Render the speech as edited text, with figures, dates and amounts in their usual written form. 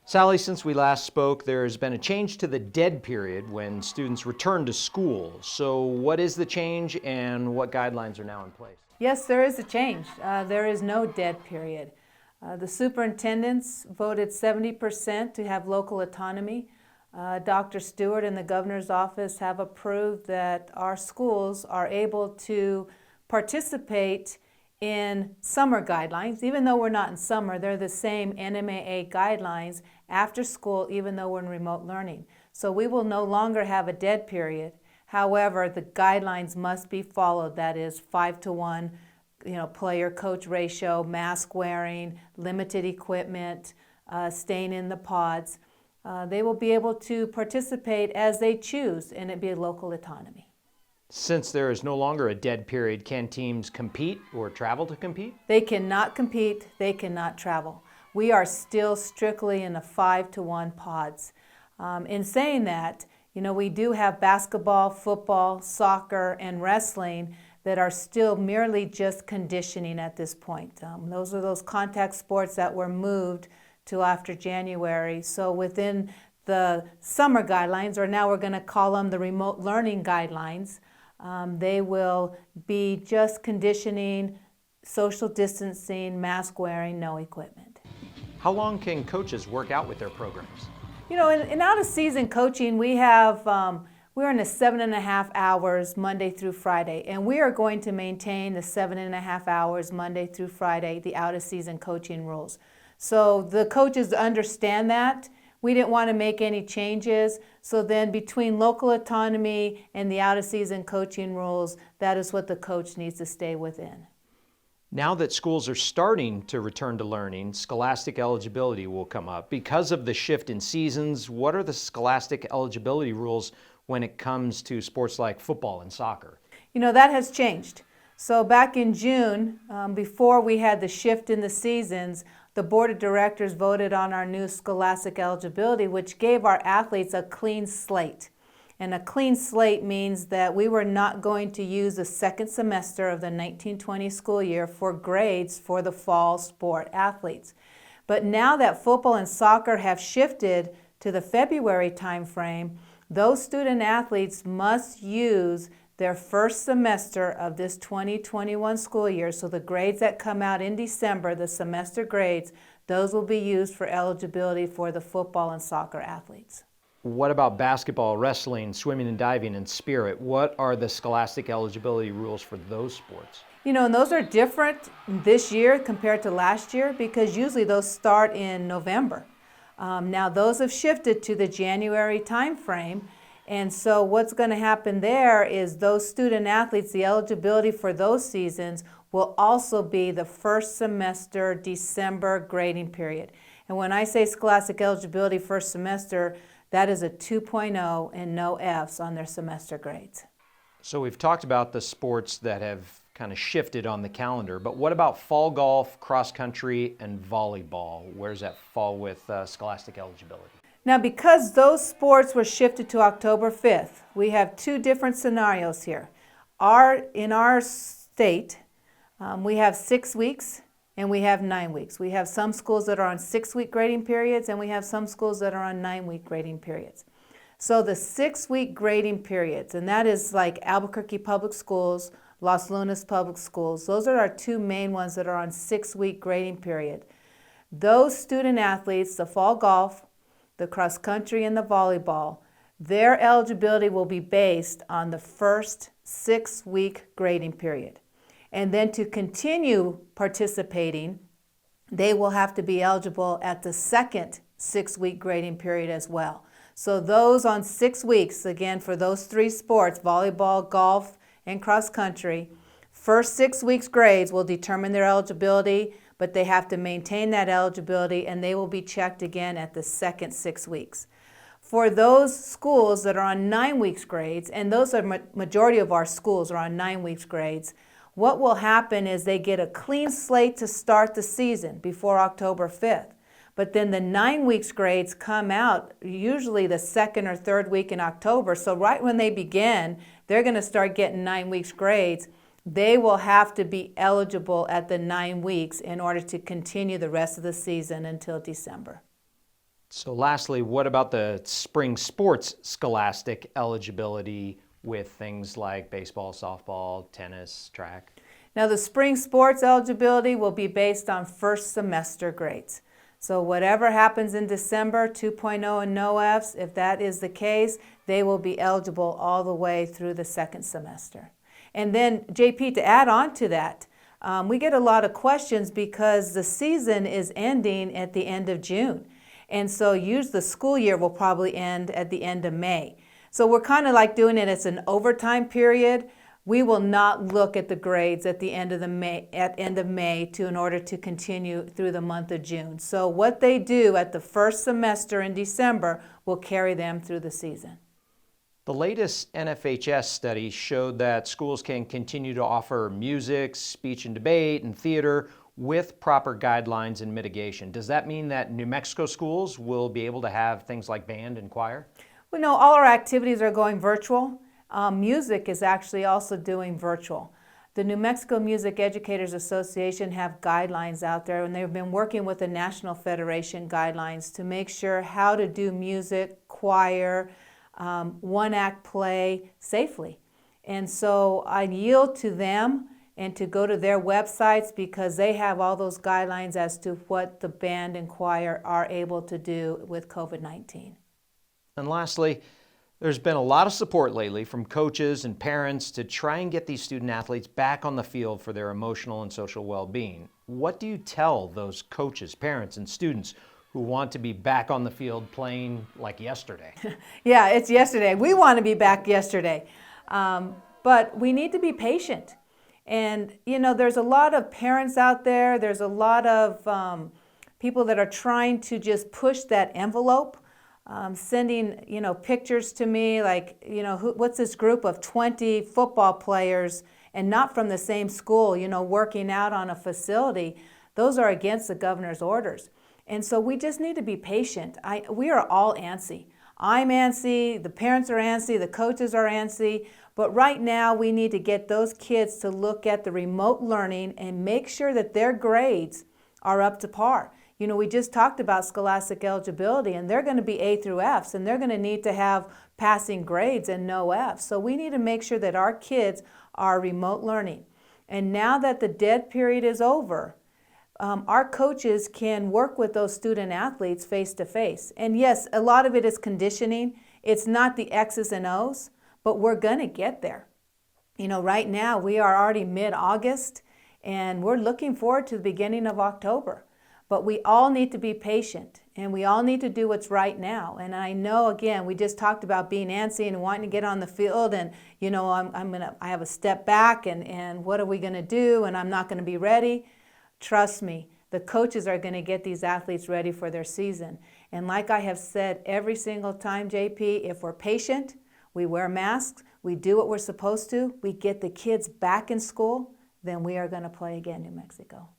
Sally, since we last spoke, there's been a change to the dead period when students return to school. So what is the change and what guidelines are now in place? Yes, there is a change. There is no dead period. The superintendents voted 70% to have local autonomy. Dr. Stewart and the governor's office have approved that our schools are able to participate in summer guidelines. Even though we're not in summer, they're the same NMAA guidelines after school, even though we're in remote learning. So we will no longer have a dead period. However, the guidelines must be followed. That is 5-to-1, player-coach ratio, mask wearing, limited equipment, staying in the pods. They will be able to participate as they choose, and it be local autonomy. Since there is no longer a dead period, can teams compete or travel to compete? They cannot compete, they cannot travel. We are still strictly in the 5-to-1 pods. In saying that, we do have basketball, football, soccer, and wrestling that are still merely just conditioning at this point. Those are those contact sports that were moved to after January. So within the summer guidelines, or now we're going to call them the remote learning guidelines, they will be just conditioning, social distancing, mask wearing, no equipment. How long can coaches work out with their programs? In out-of-season coaching, we're in the 7.5 hours Monday through Friday, and we are going to maintain the 7.5 hours Monday through Friday, the out-of-season coaching rules. So the coaches understand that. We didn't want to make any changes. So then between local autonomy and the out-of-season coaching rules, that is what the coach needs to stay within. Now that schools are starting to return to learning, Scholastic eligibility will come up. Because of the shift in seasons, what are the Scholastic eligibility rules when it comes to sports like football and soccer? That has changed. So back in June, before we had the shift in the seasons, the board of directors voted on our new Scholastic eligibility, which gave our athletes a clean slate. And a clean slate means that we were not going to use the second semester of the 1920 school year for grades for the fall sport athletes. But now that football and soccer have shifted to the February timeframe, those student athletes must use their first semester of this 2021 school year. So the grades that come out in December, the semester grades, those will be used for eligibility for the football and soccer athletes. What about basketball, wrestling, swimming and diving, and spirit? What are the Scholastic eligibility rules for those sports? And those are different this year compared to last year because usually those start in November. Now those have shifted to the January time frame. And so what's going to happen there is those student athletes, the eligibility for those seasons will also be the first semester December grading period. And when I say Scholastic eligibility first semester, that is a 2.0 and no Fs on their semester grades. So we've talked about the sports that have kind of shifted on the calendar, but what about fall golf, cross country, and volleyball? Where does that fall with Scholastic eligibility? Now, because those sports were shifted to October 5th, we have two different scenarios here. In our state, we have 6 weeks and we have 9 weeks. We have some schools that are on 6-week grading periods and we have some schools that are on 9-week grading periods. So the 6-week grading periods, and that is like Albuquerque Public Schools, Los Lunas Public Schools, those are our two main ones that are on 6-week grading period. Those student athletes, the fall golf, the cross country, and the volleyball, their eligibility will be based on the first 6-week grading period. And then to continue participating, they will have to be eligible at the second 6-week grading period as well. So those on 6 weeks, again for those three sports, volleyball, golf, and cross country, first 6 weeks grades will determine their eligibility, but they have to maintain that eligibility and they will be checked again at the second 6 weeks. For those schools that are on 9 weeks grades, and those are majority of our schools are on 9 weeks grades, what will happen is they get a clean slate to start the season before October 5th. But then the 9 weeks grades come out usually the second or third week in October. So right when they begin, they're going to start getting 9 weeks grades. They will have to be eligible at the 9 weeks in order to continue the rest of the season until December. So lastly, what about the spring sports scholastic eligibility with things like baseball, softball, tennis, track? Now, the spring sports eligibility will be based on first semester grades. So whatever happens in December, 2.0 and no Fs, if that is the case, they will be eligible all the way through the second semester. And then, JP, to add on to that, we get a lot of questions because the season is ending at the end of June. And so the school year will probably end at the end of May. So we're kind of like doing it as an overtime period. We will not look at the grades at the end of May in order to continue through the month of June. So what they do at the first semester in December will carry them through the season. The latest NFHS study showed that schools can continue to offer music, speech and debate, and theater with proper guidelines and mitigation. Does that mean that New Mexico schools will be able to have things like band and choir? Well, no, all our activities are going virtual. Music is actually also doing virtual. The New Mexico Music Educators Association have guidelines out there, and they've been working with the National Federation guidelines to make sure how to do music, choir, one-act play safely. And so I yield to them and to go to their websites because they have all those guidelines as to what the band and choir are able to do with COVID-19. And lastly, there's been a lot of support lately from coaches and parents to try and get these student athletes back on the field for their emotional and social well-being. What do you tell those coaches, parents, and students who want to be back on the field playing like yesterday? Yeah, it's yesterday. We want to be back yesterday. But we need to be patient. And, there's a lot of parents out there. There's a lot of people that are trying to just push that envelope, sending, pictures to me like, what's this group of 20 football players and not from the same school, working out on a facility. Those are against the governor's orders. And so we just need to be patient. We are all antsy. I'm antsy, the parents are antsy, the coaches are antsy, but right now we need to get those kids to look at the remote learning and make sure that their grades are up to par. We just talked about scholastic eligibility, and they're going to be A through Fs, and they're going to need to have passing grades and no Fs. So we need to make sure that our kids are remote learning. And now that the dead period is over, our coaches can work with those student athletes face to face. And yes, a lot of it is conditioning. It's not the X's and O's, but we're going to get there. Right now we are already mid-August, and we're looking forward to the beginning of October. But we all need to be patient, and we all need to do what's right now. And I know, again, we just talked about being antsy and wanting to get on the field, and I have a step back, and what are we going to do? And I'm not going to be ready. Trust me, the coaches are going to get these athletes ready for their season. And like I have said every single time, JP, if we're patient, we wear masks, we do what we're supposed to, we get the kids back in school, then we are going to play again, New Mexico.